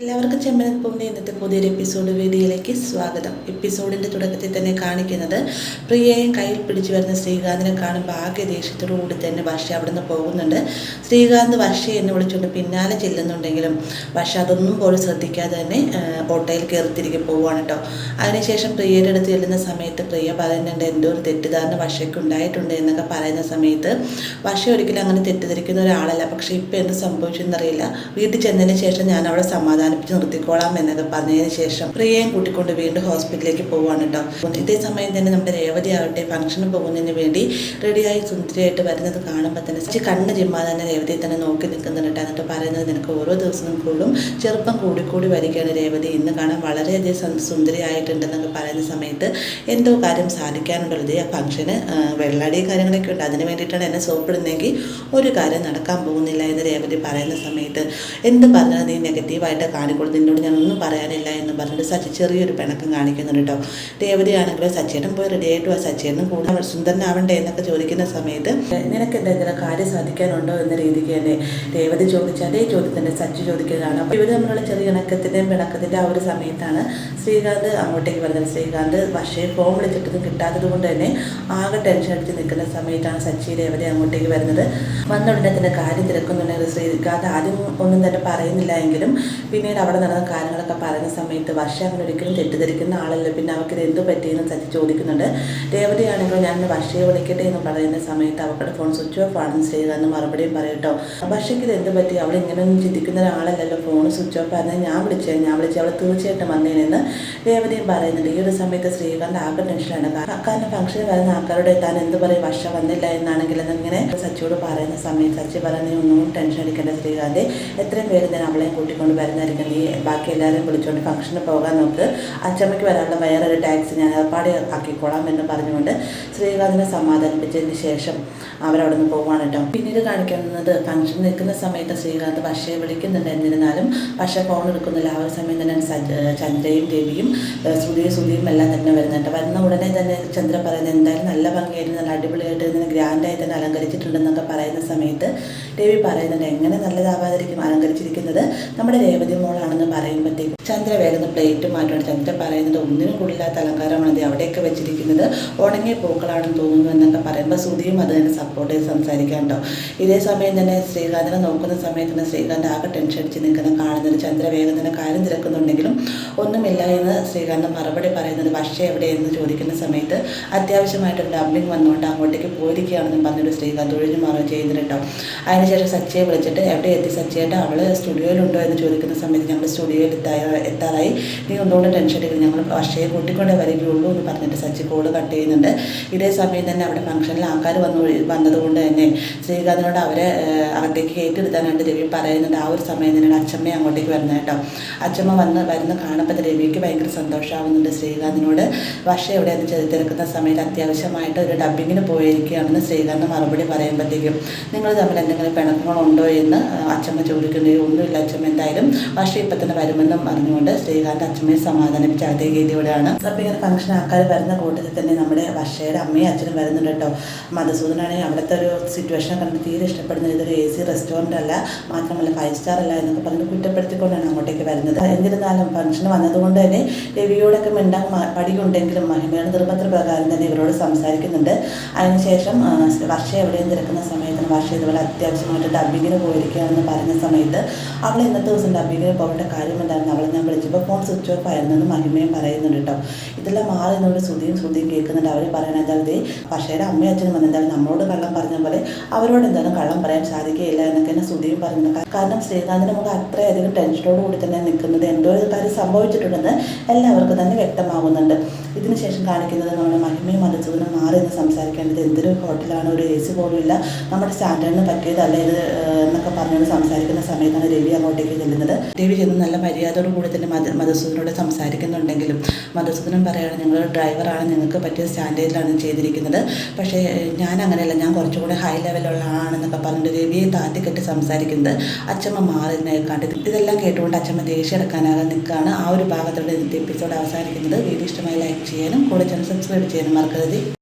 എല്ലാവർക്കും ചെമ്മനപ്പൂവിൻ്റെ ഇന്നത്തെ പുതിയൊരു വീഡിയോയിലേക്ക് സ്വാഗതം. എപ്പിസോഡിൻ്റെ തുടക്കത്തിൽ തന്നെ കാണിക്കുന്നത് പ്രിയയും കയ്യിൽ പിടിച്ചു വരുന്ന ശ്രീകാന്തിനെ കാണുമ്പോൾ ആകെ ദേഷ്യത്തോടുകൂടി തന്നെ വർഷ അവിടെ നിന്ന് പോകുന്നുണ്ട്. ശ്രീകാന്ത് വർഷയെ എന്നെ വിളിച്ചുകൊണ്ട് പിന്നാലെ ചെല്ലുന്നുണ്ടെങ്കിലും വർഷ അതൊന്നും പോലും ശ്രദ്ധിക്കാതെ തന്നെ ഓട്ടോയിൽ കയറി തിരികെ പോവുകയാണ് കേട്ടോ. അതിനുശേഷം പ്രിയയുടെ അടുത്ത് ചെല്ലുന്ന സമയത്ത് പ്രിയ പറയുന്നുണ്ട് എന്തോ ഒരു തെറ്റിദ്ധാരണ വർഷയ്ക്ക് ഉണ്ടായിട്ടുണ്ട് എന്നൊക്കെ പറയുന്ന സമയത്ത് വർഷ ഒരിക്കലും അങ്ങനെ തെറ്റിദ്ധരിക്കുന്ന ഒരാളല്ല. പക്ഷേ ഇപ്പോൾ എന്ത് സംഭവിച്ചെന്നറിയില്ല. വീട്ടിൽ ചെന്നതിന് ശേഷം ഞാൻ അവിടെ സമാധാനിപ്പിച്ച് നിർത്തിക്കോളാം എന്നൊക്കെ പറഞ്ഞതിന് ശേഷം പ്രിയയും കൂട്ടിക്കൊണ്ട് വീണ്ടും ഹോസ്പിറ്റലിലേക്ക് പോവാണ് കേട്ടോ. ഇതേ സമയം തന്നെ നമ്മുടെ രേവതി ആവട്ടെ ഫംഗ്ഷന് പോകുന്നതിന് വേണ്ടി റെഡിയായി സുന്ദരിയായിട്ട് വരുന്നത് കാണുമ്പോൾ തന്നെ കണ്ണ് ചിമ്മാതെ തന്നെ രേവതിയെ തന്നെ നോക്കി നിൽക്കുന്നുണ്ട്. എന്നിട്ട് പറയുന്നത് നിനക്ക് ഓരോ ദിവസവും കൂടും ചെറുപ്പം കൂടിക്കൂടി വരികയാണ് രേവതി, ഇന്ന് കാണാൻ വളരെയധികം സുന്ദരിയായിട്ടുണ്ടെന്നൊക്കെ പറയുന്ന സമയത്ത് എന്തോ കാര്യം സാധിക്കാനുള്ളത്. ആ ഫംഗ്ഷന് വെള്ളാടി കാര്യങ്ങളൊക്കെ ഉണ്ട്, അതിന് വേണ്ടിയിട്ടാണ് എന്നെ സോപ്പിടുന്നതെങ്കിൽ ഒരു കാര്യം നടക്കാൻ പോകുന്നില്ല എന്ന് രേവതി പറയുന്ന സമയത്ത് എന്ത് പറഞ്ഞാൽ നീ നെഗറ്റീവായിട്ട് കാണിക്കൊള്ളു, നിന്നോട് ഞാനൊന്നും പറയാനില്ല എന്ന് പറഞ്ഞിട്ട് സച്ചി ചെറിയൊരു പിണക്കം കാണിക്കുന്നുണ്ട് കേട്ടോ. രേവതി ആണെങ്കിലും സച്ചേട്ടൻ പോയി റെഡി ആയിട്ട് ആ സച്ചേട്ടനും കൂടുതൽ സുന്ദരനാവണ്ടേ എന്നൊക്കെ ചോദിക്കുന്ന സമയത്ത് നിനക്ക് എന്തെങ്കിലും കാര്യം സാധിക്കാനുണ്ടോ എന്ന രീതിക്ക് തന്നെ രേവതി ചോദിച്ച അതേ ചോദ്യത്തിൻ്റെ സച്ചി ചോദിക്കുകയാണ്. അപ്പോൾ ഇവർ തമ്മിലുള്ള ചെറിയ ഇണക്കത്തിൻ്റെയും പിണക്കത്തിൻ്റെ ആ ഒരു സമയത്താണ് ശ്രീകാന്ത് അങ്ങോട്ടേക്ക് വരുന്നത്. ശ്രീകാന്ത് വർഷയെ ഫോൺ വിളിച്ചിട്ടൊന്നും കിട്ടാത്തത് കൊണ്ട് തന്നെ ആകെ ടെൻഷൻ അടിച്ച് നിൽക്കുന്ന സമയത്താണ് സച്ചി രേവതി അങ്ങോട്ടേക്ക് വരുന്നത്. വന്ന ഉടനെ തന്നെ കാര്യം തിരക്കുന്നുണ്ടെങ്കിൽ ശ്രീകാന്ത് ആദ്യം ഒന്നും തന്നെ പറയുന്നില്ല എങ്കിലും പിന്നീട് അവിടെ നടന്ന കാര്യങ്ങളൊക്കെ പറയുന്ന സമയത്ത് വർഷ അങ്ങനെ ഒരിക്കലും തെറ്റിദ്ധരിക്കുന്ന ആളല്ല, പിന്നെ അവർക്ക് എന്ത് പറ്റിയെന്ന് സച്ചി ചോദിക്കുന്നുണ്ട്. രേവതി ആണെങ്കിലും ഞാൻ വർഷയെ വിളിക്കട്ടെ എന്ന് പറയുന്ന സമയത്ത് അവരുടെ ഫോൺ സ്വിച്ച് ഓഫ് ആണെന്ന് ശ്രീകാന്ത് മറുപടിയും പറയട്ടോ. വർഷയ്ക്ക് ഇത് എന്ത് പറ്റി, അവൾ ഇങ്ങനെയൊന്നും ചിന്തിക്കുന്ന ഒരാളല്ലല്ലോ, ഫോൺ സ്വിച്ച് ഓഫ് ആയിരുന്നെങ്കിൽ ഞാൻ വിളിച്ചു അവൾ തീർച്ചയായിട്ടും വന്നേനെന്ന് രേവതിയും പറയുന്നുണ്ട്. ഈ ഒരു സമയത്ത് ശ്രീകാന്ത് ആകെ ടെൻഷനാണ്. കാരണം ഫംഗ്ഷന് വരുന്ന ആൾക്കാരോട് താൻ എന്ത് പറയും വർഷ വന്നില്ല എന്നാണെങ്കിൽ എന്നിങ്ങനെ സച്ചിയോട് പറയുന്ന സമയത്ത് സച്ചി പറയുന്നത് ഒന്നും ടെൻഷൻ അടിക്കേണ്ട ശ്രീകാന്ത്, എത്രയും പേര് ഞാൻ അവളെയും കൂട്ടിക്കൊണ്ട് വരുന്നതായിരിക്കും, നീ ബാക്കി എല്ലാവരും വിളിച്ചുകൊണ്ട് ഫംഗ്ഷന് പോകാൻ നോക്ക്, അച്ചമ്മയ്ക്ക് വരാനുള്ള വേറൊരു ടാക്സി ഞാൻ ഏർപ്പാട് ആക്കിക്കോളാം എന്ന് പറഞ്ഞുകൊണ്ട് ശ്രീകാന്തിനെ സമാധാനിപ്പിച്ചതിന് ശേഷം അവരവിടെ നിന്ന് പോവാണ് കേട്ടോ. പിന്നീട് കാണിക്കുന്നത് ഫംഗ്ഷൻ നിൽക്കുന്ന സമയത്ത് ശ്രീകാന്ത് വർഷയെ വിളിക്കുന്നുണ്ട്. എന്നിരുന്നാലും വർഷ ഫോൺ എടുക്കുന്നില്ല. ആ ഒരു സമയം തന്നെ ചന്ദ്രയും രവിയും ശ്രുതിയും എല്ലാം തന്നെ വരുന്നുണ്ട്. വരുന്ന ഉടനെ തന്നെ ചന്ദ്ര പറയുന്നത് എന്തായാലും നല്ല ഭംഗിയായിട്ട് നല്ല അടിപൊളിയായിട്ട് ഇതിന് ഗ്രാൻഡായി തന്നെ അലങ്കരിച്ചിട്ടുണ്ടെന്നൊക്കെ പറയുന്ന സമയത്ത് രവി പറയുന്നുണ്ട് എങ്ങനെ നല്ലതാവാതിരിക്കും, അലങ്കരിച്ചിരിക്കുന്നത് നമ്മുടെ രേവതി മോളാണെന്ന് പറയുമ്പോഴത്തേക്കും ചന്ദ്ര വേഗം പ്ലേറ്റ് മാറ്റുകയാണ്. ചന്ദ്ര പറയുന്നത് ഒന്നിനും കൂടില്ലാത്ത അലങ്കാരമാണ് അവിടെയൊക്കെ വെച്ചിരിക്കുന്നത്, ഉണങ്ങിയ പൂക്കളാണെന്ന് തോന്നുന്നു എന്നൊക്കെ പറയുമ്പോൾ ശ്രുതിയും അത് തന്നെ സപ്പോർട്ട് ചെയ്ത് സംസാരിക്കാനുണ്ടോ. ഇതേ സമയം തന്നെ ശ്രീകാന്തിനെ നോക്കുന്ന സമയത്ത് തന്നെ ശ്രീകാന്ത് ആകെ ടെൻഷൻ അടിച്ച് നിൽക്കുന്ന കാണുന്നത്. ചന്ദ്ര വേഗം തന്നെ കാര്യം തിരക്കുന്നുണ്ടെങ്കിലും ഒന്നുമില്ല എന്ന് ശ്രീകാന്ത് മറുപടി പറയുന്നത്. വർഷ എവിടെയെന്ന് ചോദിക്കുന്ന സമയത്ത് അത്യാവശ്യമായിട്ടൊരു ഡബ്ലിംഗ് വന്നുകൊണ്ട് അങ്ങോട്ടേക്ക് പോയിരിക്കുകയാണെന്ന് പറഞ്ഞൊരു ശ്രീകാന്ത് ഒഴിഞ്ഞു മാറുകയും ചെയ്യുന്നുണ്ടോ. അതിനുശേഷം സച്ചിയെ വിളിച്ചിട്ട് എവിടെ എത്തി സച്ചിയായിട്ട്, അവൾ സ്റ്റുഡിയോയിലുണ്ടോ എന്ന് ചോദിക്കുന്ന സമയത്ത് ഞങ്ങൾ സ്റ്റുഡിയോയിൽ എത്താറായി, നീ ഒന്നുകൊണ്ട് ടെൻഷൻ എടുക്കുന്നത്, ഞങ്ങൾ വർഷയെ കൂട്ടിക്കൊണ്ടേ വരികയുള്ളൂ എന്ന് പറഞ്ഞിട്ട് സച്ചി കോള് കട്ട് ചെയ്യുന്നുണ്ട്. ഇതേ സമയം തന്നെ അവിടെ ഫംഗ്ഷനിൽ ആൾക്കാർ വന്നതുകൊണ്ട് തന്നെ ശ്രീകാന്തിനോട് അവരെ അകത്തേക്ക് കയറ്റിയെടുത്താനായിട്ട് രവി പറയുന്നുണ്ട്. ആ ഒരു സമയം തന്നെയാണ് അച്ചമ്മയെ അങ്ങോട്ടേക്ക് വരുന്നത് കേട്ടോ. അച്ചമ്മ വരുന്ന കാണുമ്പോൾ രവിക്ക് ഭയങ്കര സന്തോഷമാവുന്നുണ്ട്. ശ്രീകാന്തിനോട് വർഷ എവിടെയെന്ന് തിരക്കുന്ന സമയത്ത് അത്യാവശ്യമായിട്ട് ഒരു ഡബ്ബിങ്ങിന് പോയിരിക്കുകയാണെന്ന് ശ്രീകാന്ത് മറുപടി പറയുമ്പോഴത്തേക്കും നിങ്ങൾ തമ്മിൽ എന്തെങ്കിലും പിണക്കങ്ങളുണ്ടോ എന്ന് അച്ചമ്മ ചോദിക്കുന്നത്. ഒന്നുമില്ല അച്ചമ്മ, എന്തായാലും വർഷ ഇപ്പം തന്നെ വരുമെന്നും പറഞ്ഞുകൊണ്ട് ശ്രീകാന്ത് അച്ചമ്മയെ സമാധാനിപ്പിച്ച് അകത്തേക്ക് കയറ്റിവിടുകയാണ്. അപ്പോൾ ഇങ്ങനെ ഫംഗ്ഷൻ ആൾക്കാർ വരുന്ന കൂട്ടത്തിൽ തന്നെ നമ്മുടെ വർഷയുടെ അമ്മയും അച്ഛനും വരുന്നുണ്ട് കേട്ടോ. മധുസൂദനാണെങ്കിൽ അവിടുത്തെ ഒരു സിറ്റുവേഷൻ കണ്ടിട്ട് തീരെ ഇഷ്ടപ്പെടുന്നത് ഇതൊരു AC റെസ്റ്റോറൻ്റ് അല്ല, മാത്രമല്ല 5 സ്റ്റാർ അല്ല എന്നൊക്കെ പറഞ്ഞ് കുറ്റപ്പെടുത്തിക്കൊണ്ടാണ് അങ്ങോട്ടേക്ക് വരുന്നത്. എന്നിരുന്നാലും ഫംഗ്ഷന് വന്നതുകൊണ്ട് തന്നെ രവിയോടൊക്കെ മിണ്ടാൻ മടിയുണ്ടെങ്കിലും മഹിമയുടെ നിർബന്ധപ്രകാരം തന്നെ ഇവരോട് സംസാരിക്കുന്നുണ്ട്. അതിനുശേഷം വർഷ എവിടെയും തിരക്കുന്ന സമയത്തിന് വർഷ ഇതുപോലെ അത്യാവശ്യമായിട്ട് ഡബ്ബിങ്ങിന് പോയിരിക്കുകയാണെന്ന് പറഞ്ഞ സമയത്ത് അവൾ ഇന്നത്തെ ദിവസം ഡബ്ബിങ്ങിന് പോകേണ്ട കാര്യം എന്തായിരുന്നു, അവളെ ഞാൻ വിളിച്ചപ്പോൾ ഫോൺ സ്വിച്ച് ഓഫ് ആയിരുന്നെന്ന് മഹിമയും പറയുന്നുണ്ട് കേട്ടോ. ഇതെല്ലാം മാറി എന്നോട് ശ്രുതിയും കേൾക്കുന്നുണ്ട്. അവർ പറയണത് എന്തായാലും വർഷയുടെ അമ്മയും അച്ഛനും വന്ന് എന്തായാലും നമ്മളോട് കള്ളം പറഞ്ഞ പോലെ അവരോട് എന്തായാലും കള്ളം പറയാൻ സാധിക്കുകയില്ല എന്നൊക്കെ തന്നെ ശ്രുതിയും പറയുന്നത്. കാരണം ശ്രീകാന്തിന് നമുക്ക് അത്രയധികം ടെൻഷനോടുകൂടി തന്നെ നിൽക്കുന്നത് എന്തോ ഒരു കാര്യം സംഭവിച്ചിട്ടുണ്ടെന്ന് എല്ലാവർക്കും തന്നെ വ്യക്തമാകുന്നുണ്ട്. ഇതിനുശേഷം കാണിക്കുന്നത് നമ്മുടെ മഹിമയും മധുസൂദനും മാറി എന്ന് സംസാരിക്കേണ്ടത് എന്തൊരു ഹോട്ടലാണ്, ഒരു AC പോലും ഇല്ല, നമ്മുടെ സ്റ്റാൻഡേർഡിന് പറ്റിയതല്ല ഇത് എന്നൊക്കെ പറഞ്ഞുകൊണ്ട് സംസാരിക്കുന്ന സമയത്താണ് രവി അങ്ങോട്ടേക്ക് ചെല്ലുന്നത്. രവി ചെന്ന് നല്ല മര്യാദയോടു കൂടി തന്നെ മധുസൂദനോട് സംസാരിക്കുന്നുണ്ടെങ്കിലും മധുസൂദനൻ പറയുകയാണ് നിങ്ങളൊരു ഡ്രൈവറാണ്, നിങ്ങൾക്ക് പറ്റിയ സ്റ്റാൻഡേർഡിലാണ് ചെയ്തിരിക്കുന്നത്, പക്ഷേ ഞാൻ അങ്ങനെയല്ല, ഞാൻ കുറച്ചുകൂടി ഹൈ ലെവലുള്ള ആണെന്നൊക്കെ പറഞ്ഞിട്ട് രവിയെ താത്തിക്കെട്ടി സംസാരിക്കുന്നത് അച്ചമ്മ മാറി കണ്ടിട്ട് ഇതെല്ലാം കേട്ടുകൊണ്ട് അച്ചമ്മ ദേഷ്യം എടുക്കാനാകാൻ നിൽക്കുകയാണ്. ആ ഒരു ഭാഗത്തോടെ ഇന്നത്തെ എപ്പിസോഡ് അവസാനിക്കുന്നത്. വീഡിയോ ഇഷ്ടമായി ലൈക്ക് ചെയ്യാനും കൂടെ ചാനൽ സബ്സ്ക്രൈബ് ചെയ്യാനും മറക്കരുത്.